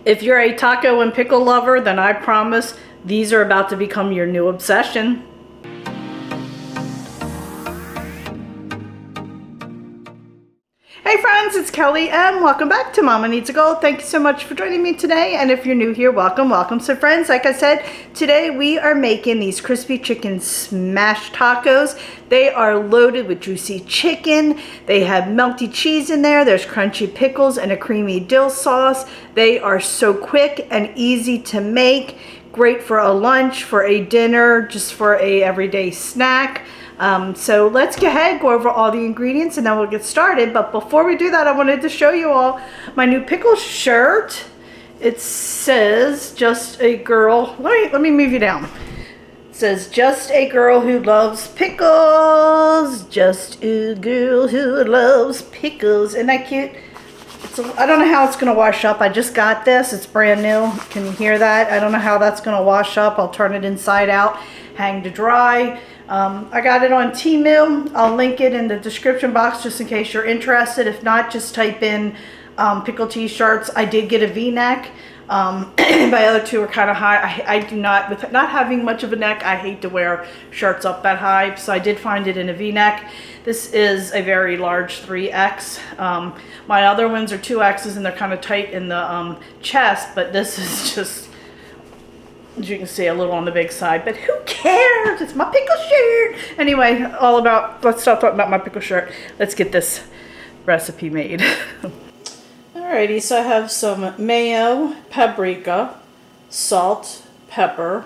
If you're a taco and pickle lover, then I promise these are about to become your new obsession. Hey friends, it's Kelly and welcome back to Mama Needs a Goal. Thank you so much for joining me today, and if you're new here, welcome, welcome. So friends, like I said, today we are making these crispy chicken smash tacos. They are loaded with juicy chicken. They have melty cheese in there. There's crunchy pickles and a creamy dill sauce. They are so quick and easy to make. Great for a lunch, for a dinner, just for a everyday snack. So let's go ahead, go over all the ingredients, and then we'll get started. But before we do that, I wanted to show you all my new pickle shirt. It says, just a girl, let me move you down. It says, just a girl who loves pickles. Just a girl who loves pickles. Isn't that cute? I don't know how it's going to wash up. I just got this. It's brand new. Can you hear that? I don't know how that's going to wash up. I'll turn it inside out, hang to dry. I got it on Temu. I'll link it in the description box just in case you're interested. If not, just type in pickle t-shirts. I did get a V-neck. My other two are kind of high. I do not, with not having much of a neck, I hate to wear shirts up that high. So I did find it in a V-neck. This is a very large 3X. My other ones are 2Xs and they're kind of tight in the chest, but this is just, as you can see, a little on the big side, but who cares? It's my pickle shirt. Anyway, let's stop talking about my pickle shirt. Let's get this recipe made. Alrighty, so I have some mayo, paprika, salt, pepper,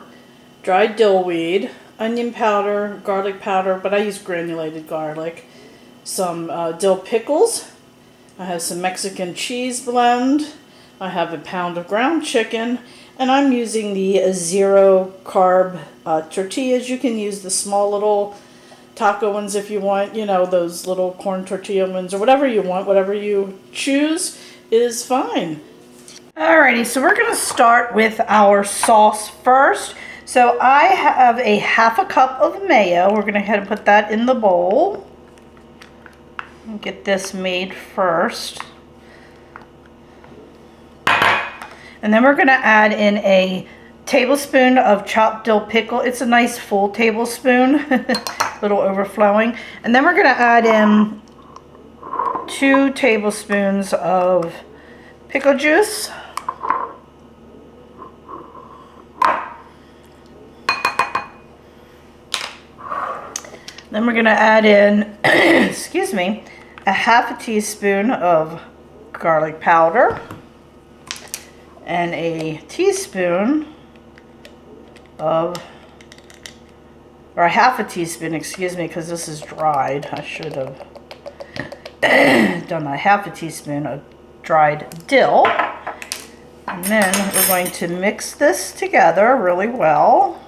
dried dill weed, onion powder, garlic powder, but I use granulated garlic, some dill pickles. I have some Mexican cheese blend. I have a pound of ground chicken. And I'm using the zero carb tortillas. You can use the small little taco ones if you want, you know, those little corn tortilla ones or whatever you want, whatever you choose is fine. Alrighty, so we're gonna start with our sauce first. So I have a half a cup of mayo. We're gonna go ahead and put that in the bowl. Get this made first. And then we're going to add in a tablespoon of chopped dill pickle. It's a nice full tablespoon, a little overflowing. And then we're going to add in 2 tablespoons of pickle juice. Then we're going to add in, excuse me, a half a teaspoon of garlic powder. And a teaspoon of, or a half a teaspoon, excuse me, because this is dried. I should have done a half a teaspoon of dried dill. And then we're going to mix this together really well.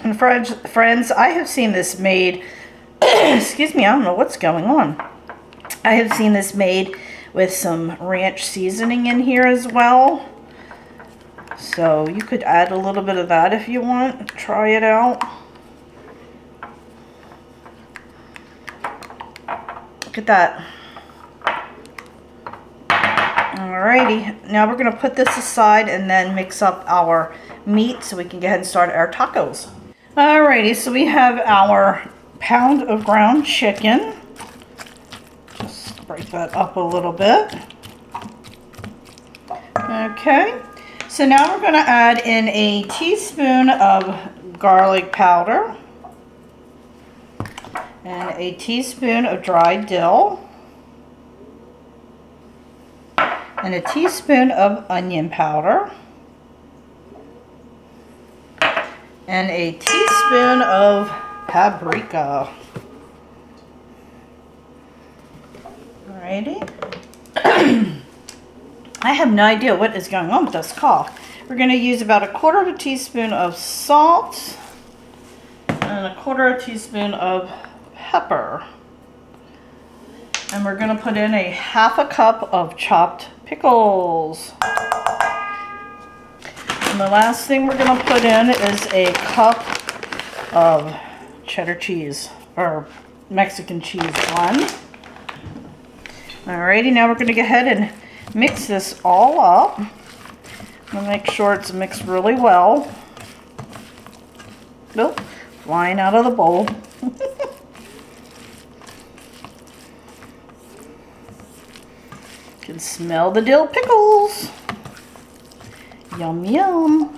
And friends, I have seen this made, excuse me, I don't know what's going on. I have seen this made with some ranch seasoning in here as well. So you could add a little bit of that if you want. Try it out. Look at that. Alrighty, now we're going to put this aside and then mix up our meat so we can go ahead and start our tacos. Alrighty, so we have our pound of ground chicken. Break that up a little bit. Okay, so now we're going to add in a teaspoon of garlic powder and a teaspoon of dried dill and a teaspoon of onion powder and a teaspoon of paprika. Alrighty. I have no idea what is going on with this cough. We're going to use about a quarter of a teaspoon of salt and a quarter of a teaspoon of pepper. And we're going to put in a half a cup of chopped pickles. And the last thing we're going to put in is a cup of cheddar cheese or Mexican cheese blend. Alrighty, now we're going to go ahead and mix this all up. I'm going to make sure it's mixed really well. Nope, flying out of the bowl. Can smell the dill pickles. Yum, yum.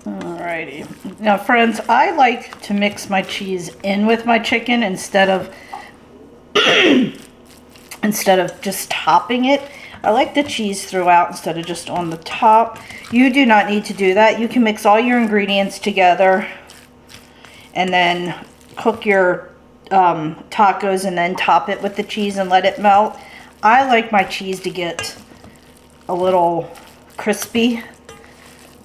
Alrighty. Now, friends, I like to mix my cheese in with my chicken instead of just topping it. I like the cheese throughout instead of just on the top. You do not need to do that. You can mix all your ingredients together and then cook your tacos and then top it with the cheese and let it melt. I like my cheese to get a little crispy.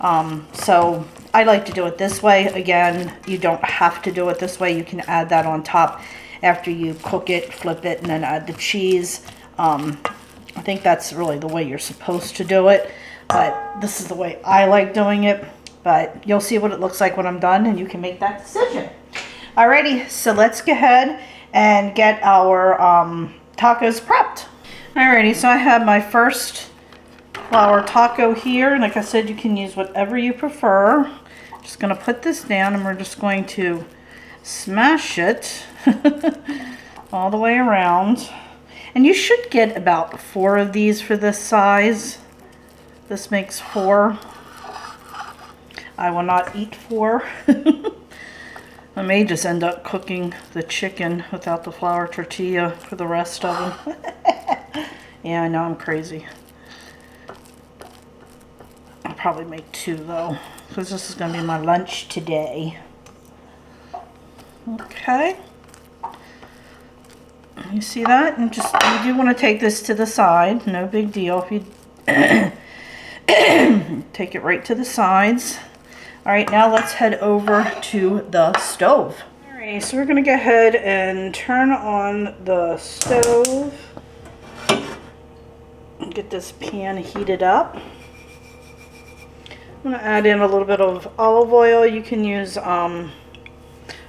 So I like to do it this way. Again, you don't have to do it this way. You can add that on top after you cook it, flip it, and then add the cheese. I think that's really the way you're supposed to do it, but this is the way I like doing it. But you'll see what it looks like when I'm done, and you can make that decision. Alrighty, so let's go ahead and get our tacos prepped. Alrighty, so I have my first flour taco here. Like I said, you can use whatever you prefer. Just going to put this down, and we're just going to smash it all the way around. And you should get about 4 of these for this size. This makes 4. I will not eat 4. I may just end up cooking the chicken without the flour tortilla for the rest of them. Yeah, I know, I'm crazy. I'll probably make 2 though, because this is going to be my lunch today. Okay. You see that? And just, you do want to take this to the side. No big deal if you take it right to the sides. Alright, now let's head over to the stove. Alright, so we're going to go ahead and turn on the stove. Get this pan heated up. I'm going to add in a little bit of olive oil. You can use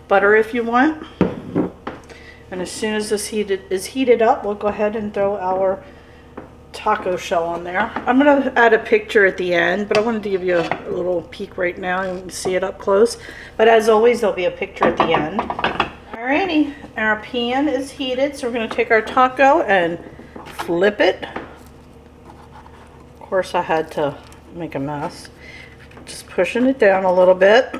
butter if you want. And as soon as this is heated up, we'll go ahead and throw our taco shell on there. I'm going to add a picture at the end, but I wanted to give you a little peek right now. You can see it up close. But as always, there'll be a picture at the end. Alrighty, our pan is heated, so we're going to take our taco and flip it. Of course, I had to make a mess. Just pushing it down a little bit.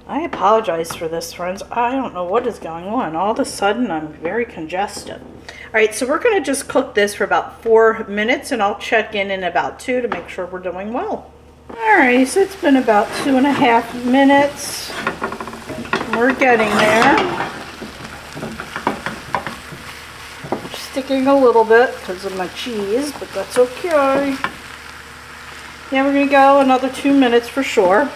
I apologize for this, friends. I don't know what is going on. All of a sudden, I'm very congested. All right, so we're going to just cook this for about 4 minutes, and I'll check in about 2 to make sure we're doing well. All right, so it's been about 2.5 minutes. We're getting there. Sticking a little bit because of my cheese, but that's okay. Yeah, we're going to go another 2 minutes for sure.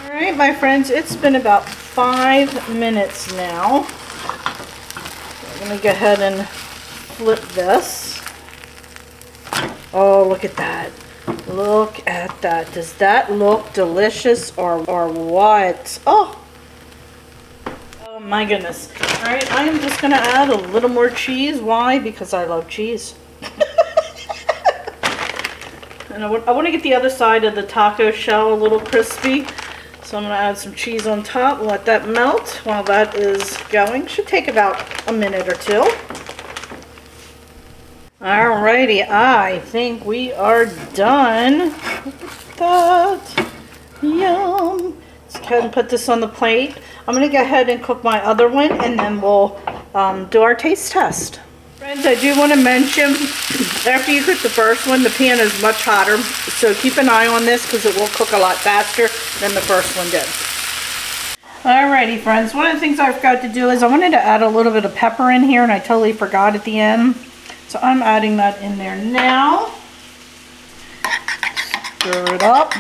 Alright, my friends, it's been about 5 minutes now. I'm going to go ahead and flip this. Oh, look at that. Look at that. Does that look delicious or what? Oh my goodness. Alright, I am just going to add a little more cheese. Why? Because I love cheese. And I want to get the other side of the taco shell a little crispy. So I'm going to add some cheese on top, let that melt while that is going. Should take about a minute or 2. Alrighty, I think we are done. Look at that. Yum. Let's go ahead and put this on the plate. I'm going to go ahead and cook my other one, and then we'll do our taste test. Friends, I do want to mention, after you cook the first one, the pan is much hotter, so keep an eye on this because it will cook a lot faster than the first one did. Alrighty, friends, one of the things I forgot to do is I wanted to add a little bit of pepper in here, and I totally forgot at the end. So I'm adding that in there now. Stir it up.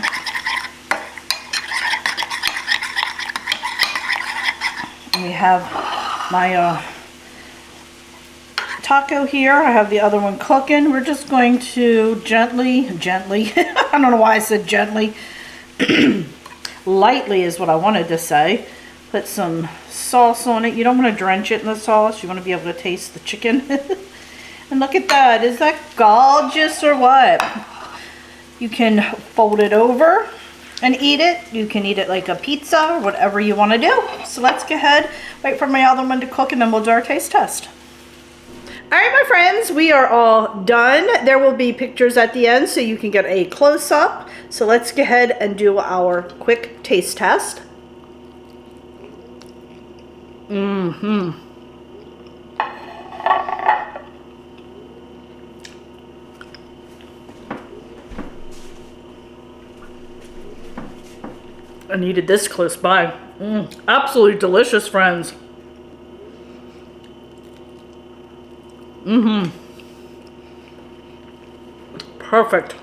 And we have my taco here. I have the other one cooking. We're just going to gently, I don't know why I said gently, lightly is what I wanted to say. Put some sauce on it. You don't want to drench it in the sauce. You want to be able to taste the chicken. And look at that. Is that gorgeous or what? You can fold it over and eat it. You can eat it like a pizza or whatever you want to do. So let's go ahead, wait for my other one to cook, and then we'll do our taste test. All right, my friends, we are all done. There will be pictures at the end so you can get a close-up. So let's go ahead and do our quick taste test. I needed this close by. Absolutely delicious, friends. Perfect.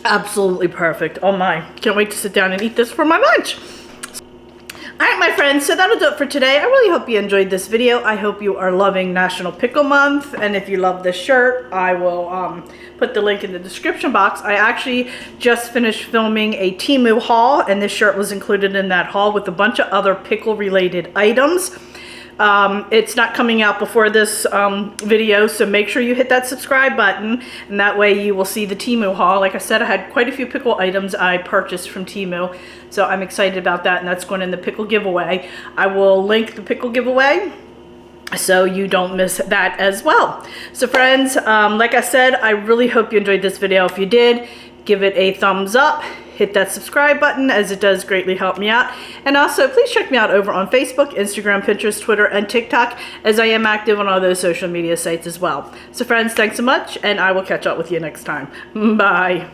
Absolutely perfect. Oh my, can't wait to sit down and eat this for my lunch. All right, my friends, so that'll do it for today. I really hope you enjoyed this video. I hope you are loving National Pickle Month. And if you love this shirt, I will put the link in the description box. I actually just finished filming a Temu haul, and this shirt was included in that haul with a bunch of other pickle related items. It's not coming out before this video, so make sure you hit that subscribe button, and that way you will see the Temu haul. Like I said, I had quite a few pickle items I purchased from Temu, so I'm excited about that, and that's going in the pickle giveaway. I will link the pickle giveaway so you don't miss that as well. So friends, like I said, I really hope you enjoyed this video. If you did, give it a thumbs up. Hit that subscribe button, as it does greatly help me out. And also, please check me out over on Facebook, Instagram, Pinterest, Twitter, and TikTok, as I am active on all those social media sites as well. So friends, thanks so much, and I will catch up with you next time. Bye.